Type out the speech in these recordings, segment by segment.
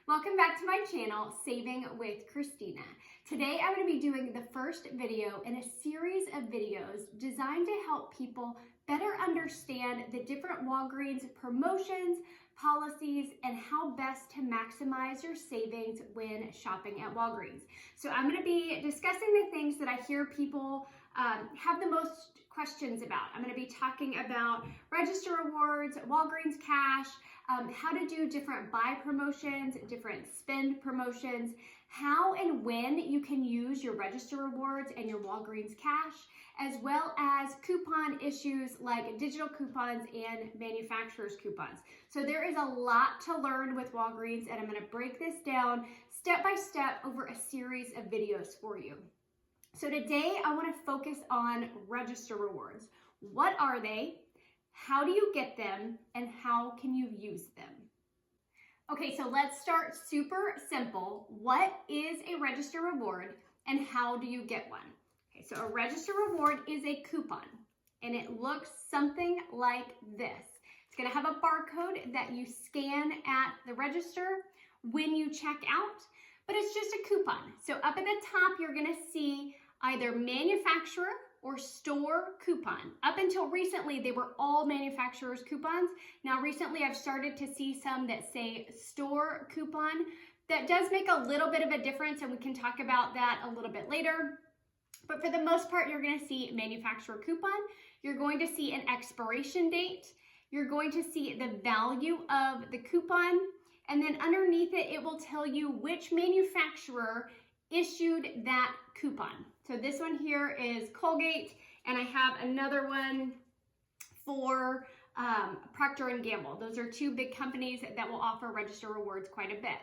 Welcome back to my channel, Saving with Christina. Today I'm going to be doing the first video in a series of videos designed to help people better understand the different Walgreens promotions, policies, and how best to maximize your savings when shopping at Walgreens. So I'm going to be discussing the things that I hear people have the most questions about. I'm going to be talking about register rewards, Walgreens cash, how to do different buy promotions, different spend promotions, how and when you can use your register rewards and your Walgreens cash, as well as coupon issues like digital coupons and manufacturer's coupons. So there is a lot to learn with Walgreens, and I'm going to break this down step by step over a series of videos for you. So today I want to focus on register rewards. What are they? How do you get them? And how can you use them? Okay, so let's start super simple. What is a register reward and how do you get one? Okay, so a register reward is a coupon and it looks something like this. It's going to have a barcode that you scan at the register when you check out, but it's just a coupon. So up at the top, you're going to see either manufacturer or store coupon. Up until recently, they were all manufacturer's coupons. Now recently, I've started to see some that say store coupon. That does make a little bit of a difference, and we can talk about that a little bit later. But for the most part, you're going to see manufacturer coupon. You're going to see an expiration date. You're going to see the value of the coupon. And then underneath it, it will tell you which manufacturer issued that coupon. So this one here is Colgate, and I have another one for Procter & Gamble. Those are two big companies that will offer register rewards quite a bit.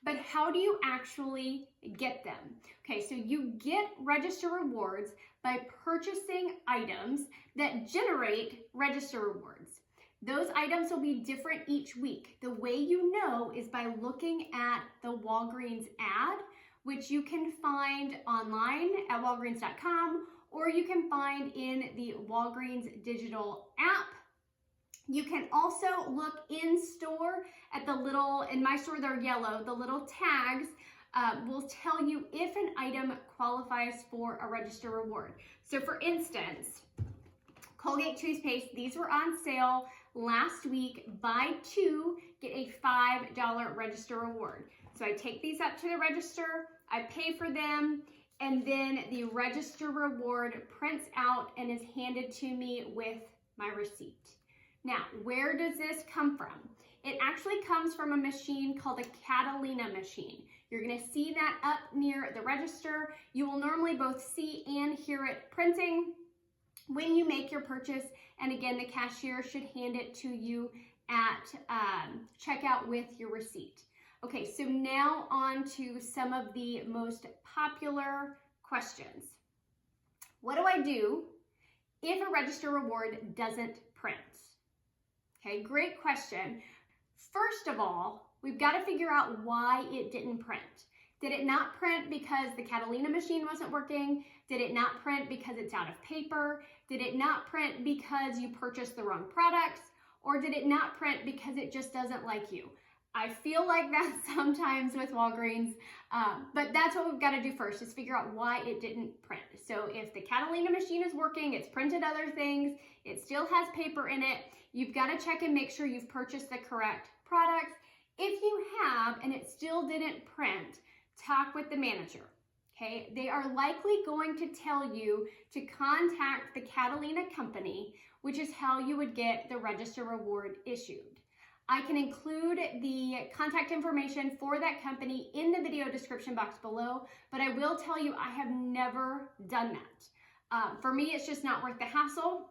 But how do you actually get them? Okay, so you get register rewards by purchasing items that generate register rewards. Those items will be different each week. The way you know is by looking at the Walgreens ad, which you can find online at walgreens.com, or you can find in the Walgreens digital app. You can also look in store at the little, in my store they're yellow, the little tags will tell you if an item qualifies for a register reward. So for instance, Colgate toothpaste, these were on sale last week. Buy two, get a $5 register reward. So I take these up to the register, I pay for them, and then the register reward prints out and is handed to me with my receipt. Now, where does this come from? It actually comes from a machine called a Catalina machine. You're going to see that up near the register. You will normally both see and hear it printing when you make your purchase. And again, the cashier should hand it to you at checkout with your receipt. Okay, so now on to some of the most popular questions. What do I do if a register reward doesn't print? Okay, great question. First of all, we've got to figure out why it didn't print. Did it not print because the Catalina machine wasn't working? Did it not print because it's out of paper? Did it not print because you purchased the wrong products? Or did it not print because it just doesn't like you? I feel like that sometimes with Walgreens, but that's what we've got to do first, is figure out why it didn't print. So if the Catalina machine is working, it's printed other things, it still has paper in it, you've got to check and make sure you've purchased the correct products. If you have and it still didn't print, talk with the manager. Okay, they are likely going to tell you to contact the Catalina company, which is how you would get the register reward issued. I can include the contact information for that company in the video description box below, but I will tell you I have never done that. For me, it's just not worth the hassle.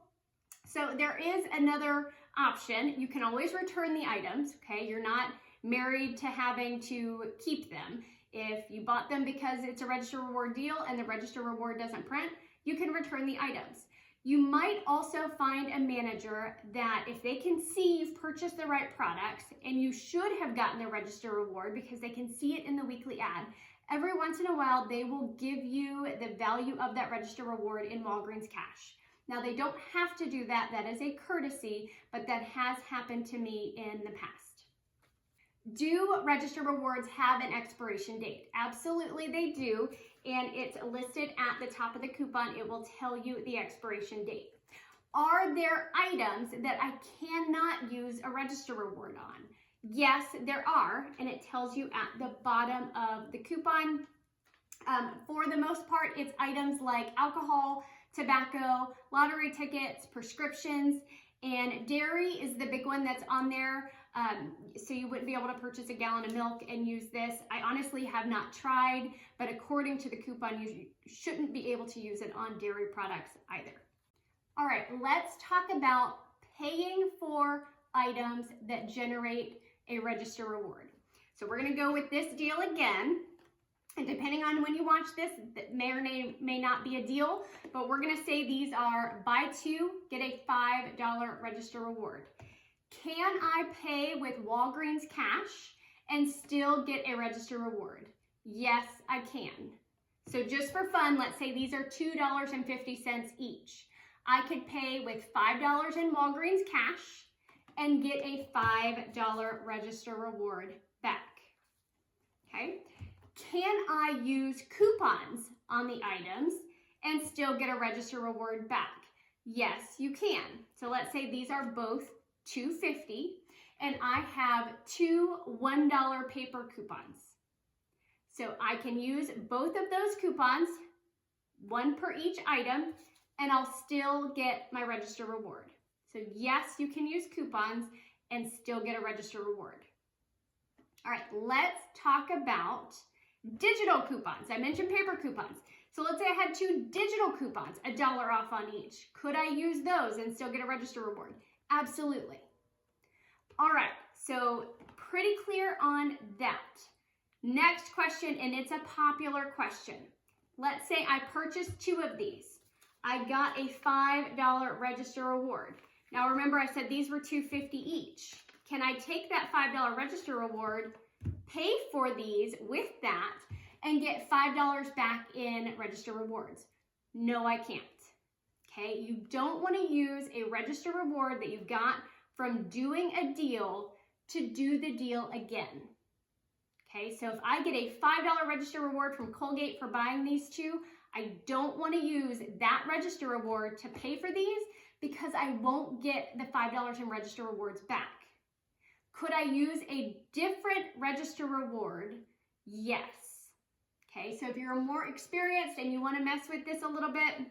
So there is another option. You can always return the items, okay? You're not married to having to keep them. If you bought them because it's a register reward deal and the register reward doesn't print, you can return the items. You might also find a manager that if they can see you've purchased the right products and you should have gotten the register reward because they can see it in the weekly ad, every once in a while they will give you the value of that register reward in Walgreens cash. Now they don't have to do that, that is a courtesy, but that has happened to me in the past. Do register rewards have an expiration date? Absolutely they do, and it's listed at the top of the coupon. It will tell you the expiration date. Are there items that I cannot use a register reward on? Yes, there are, and it tells you at the bottom of the coupon. For the most part, it's items like alcohol, tobacco, lottery tickets, prescriptions, and dairy is the big one that's on there. So you wouldn't be able to purchase a gallon of milk and use this. I honestly have not tried, but according to the coupon, you shouldn't be able to use it on dairy products either. All right, let's talk about paying for items that generate a register reward. So we're gonna go with this deal again. And depending on when you watch this, that may or may not be a deal, but we're gonna say these are buy two, get a $5 register reward. Can I pay with Walgreens cash and still get a register reward? Yes, I can. So just for fun, let's say these are $2.50 each. I could pay with $5 in Walgreens cash and get a $5 register reward back, okay? Can I use coupons on the items and still get a register reward back? Yes, you can. So let's say these are both $2.50 and I have two $1 paper coupons. So I can use both of those coupons, one per each item, and I'll still get my register reward. So yes, you can use coupons and still get a register reward. All right, let's talk about digital coupons. I mentioned paper coupons. So let's say I had two digital coupons, $1 off on each. Could I use those and still get a register reward? Absolutely. All right, so pretty clear on that. Next question, and it's a popular question. Let's say I purchased two of these. I got a $5 register reward. Now remember I said these were $2.50 each. Can I take that $5 register reward, pay for these with that, and get $5 back in register rewards? No, I can't. Okay, you don't want to use a register reward that you got from doing a deal to do the deal again. Okay, so if I get a $5 register reward from Colgate for buying these two, I don't want to use that register reward to pay for these because I won't get the $5 in register rewards back. Could I use a different register reward? Yes. Okay, so if you're more experienced and you want to mess with this a little bit,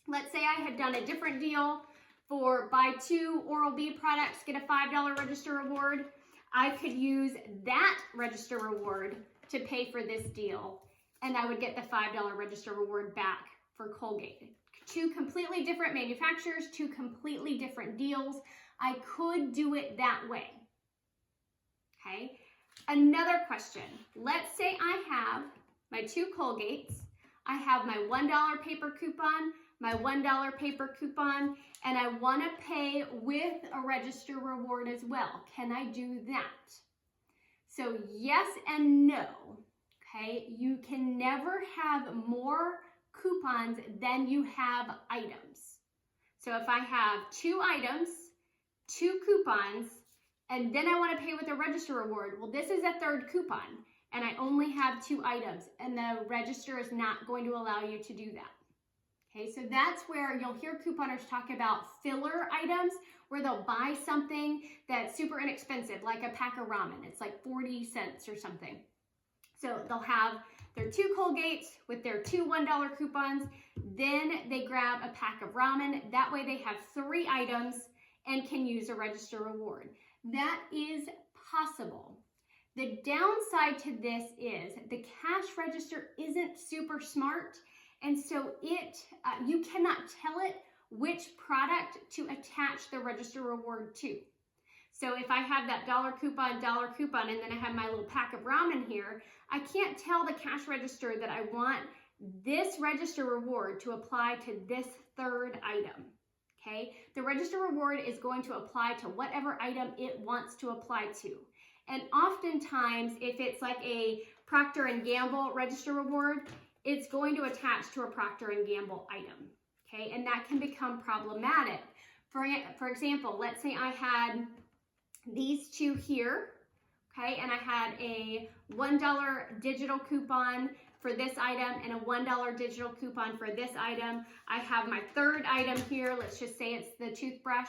let's say I had done a different deal for buy two Oral-B products, get a $5 register reward. I could use that register reward to pay for this deal, and I would get the $5 register reward back for Colgate. Two completely different manufacturers, two completely different deals. I could do it that way. Okay, another question. Let's say I have my two Colgates. I have my $1 paper coupon, my $1 paper coupon, and I want to pay with a register reward as well. Can I do that? So yes and no. Okay, you can never have more coupons than you have items. So if I have two items, two coupons, and then I want to pay with a register reward, well, this is a third coupon, and I only have two items, and the register is not going to allow you to do that. Okay, so that's where you'll hear couponers talk about filler items, where they'll buy something that's super inexpensive, like a pack of ramen. It's like 40 cents or something. So they'll have their two Colgates with their two $1 coupons. Then they grab a pack of ramen. That way they have three items and can use a register reward. That is possible. The downside to this is the cash register isn't super smart, and so you cannot tell it which product to attach the register reward to. So if I have that $1 coupon, and then I have my little pack of ramen here, I can't tell the cash register that I want this register reward to apply to this third item. Okay, the register reward is going to apply to whatever item it wants to apply to. And oftentimes, if it's like a Procter & Gamble register reward, it's going to attach to a Procter & Gamble item. Okay, and that can become problematic. For example, let's say I had these two here. okay? And I had a $1 digital coupon for this item and a $1 digital coupon for this item. I have my third item here. Let's just say it's the toothbrush.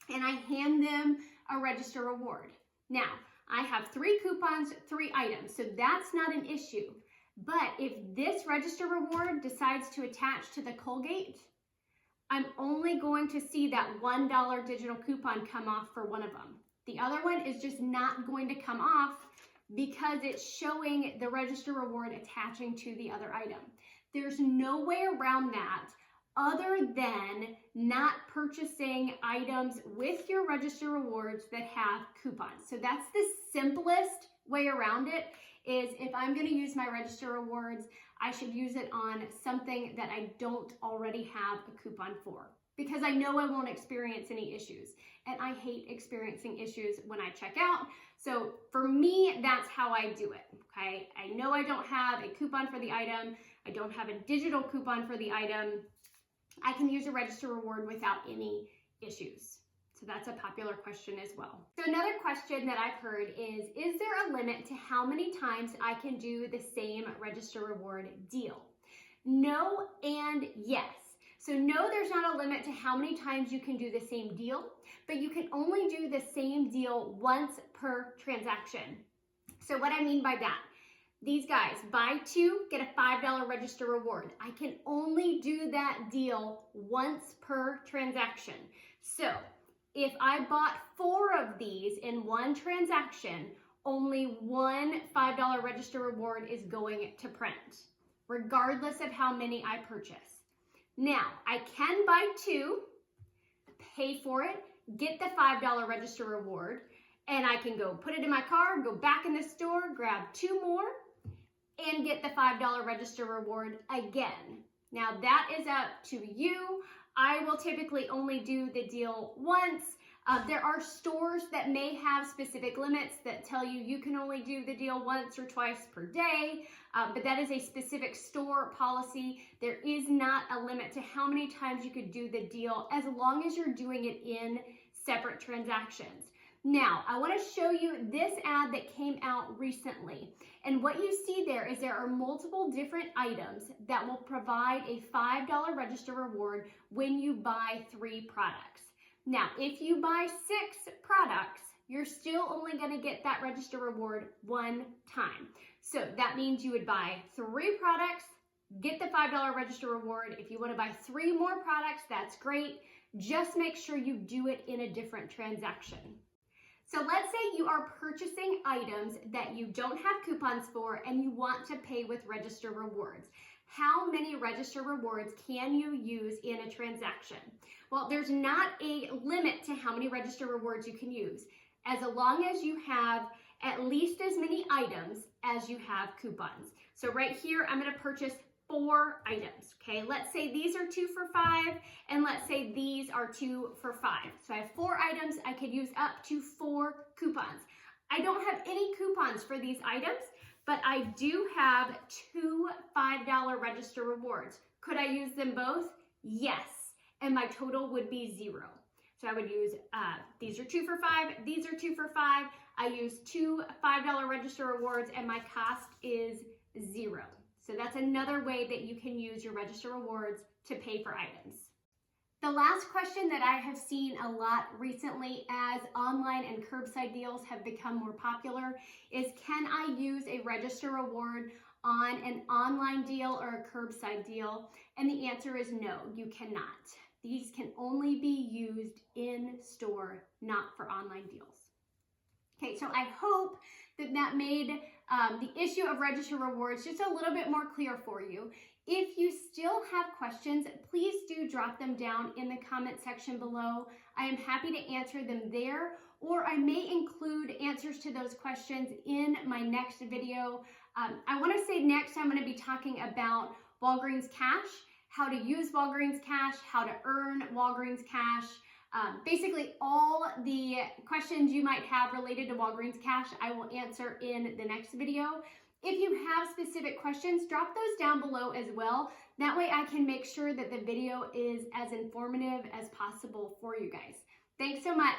And I hand them a register reward. Now, I have 3 coupons, 3 items, so that's not an issue. But if this register reward decides to attach to the Colgate, I'm only going to see that $1 digital coupon come off for one of them. The other one is just not going to come off because it's showing the register reward attaching to the other item. There's no way around that other than not purchasing items with your register rewards that have coupons. So that's the simplest way around it, is if I'm going to use my register rewards, I should use it on something that I don't already have a coupon for, because I know I won't experience any issues, and I hate experiencing issues when I check out. So for me, that's how I do it, okay? I know I don't have a coupon for the item. I don't have a digital coupon for the item. I can use a register reward without any issues. So that's a popular question as well. So another question that I've heard is there a limit to how many times I can do the same register reward deal? No and yes. So no, there's not a limit to how many times you can do the same deal, but you can only do the same deal once per transaction. So what I mean by that, these guys, buy 2, get a $5 register reward. I can only do that deal once per transaction. So if I bought 4 of these in one transaction, only one $5 register reward is going to print, regardless of how many I purchase. Now, I can buy 2, pay for it, get the $5 register reward, and I can go put it in my car, go back in the store, grab 2 more, and get the $5 register reward again. Now that is up to you. I will typically only do the deal once. There are stores that may have specific limits that tell you you can only do the deal once or twice per day, but that is a specific store policy. There is not a limit to how many times you could do the deal as long as you're doing it in separate transactions. Now, I want to show you this ad that came out recently. And what you see there is there are multiple different items that will provide a $5 register reward when you buy 3 products. Now, if you buy 6 products, you're still only going to get that register reward one time. So that means you would buy 3 products, get the $5 register reward. If you want to buy 3 more products, that's great. Just make sure you do it in a different transaction. So let's say you are purchasing items that you don't have coupons for and you want to pay with register rewards. How many register rewards can you use in a transaction? Well, there's not a limit to how many register rewards you can use, as long as you have at least as many items as you have coupons. So right here, I'm going to purchase 4 items, okay? Let's say these are 2 for $5, and let's say these are 2 for $5. So I have 4 items. I could use up to 4 coupons. I don't have any coupons for these items, but I do have 2 $5 register rewards. Could I use them both? Yes, and my total would be 0. So I would use, these are 2 for $5, these are 2 for $5. I use 2 $5 register rewards, and my cost is 0. So that's another way that you can use your register rewards to pay for items. The last question that I have seen a lot recently as online and curbside deals have become more popular is, can I use a register reward on an online deal or a curbside deal? And the answer is no, you cannot. These can only be used in store, not for online deals. Okay, so I hope that that made the issue of register rewards just a little bit more clear for you. If you still have questions, please do drop them down in the comment section below. I am happy to answer them there, or I may include answers to those questions in my next video. I want to say next I'm going to be talking about Walgreens Cash, how to use Walgreens Cash, how to earn Walgreens Cash. Basically all the questions you might have related to Walgreens Cash, I will answer in the next video. If you have specific questions, drop those down below as well. That way I can make sure that the video is as informative as possible for you guys. Thanks so much.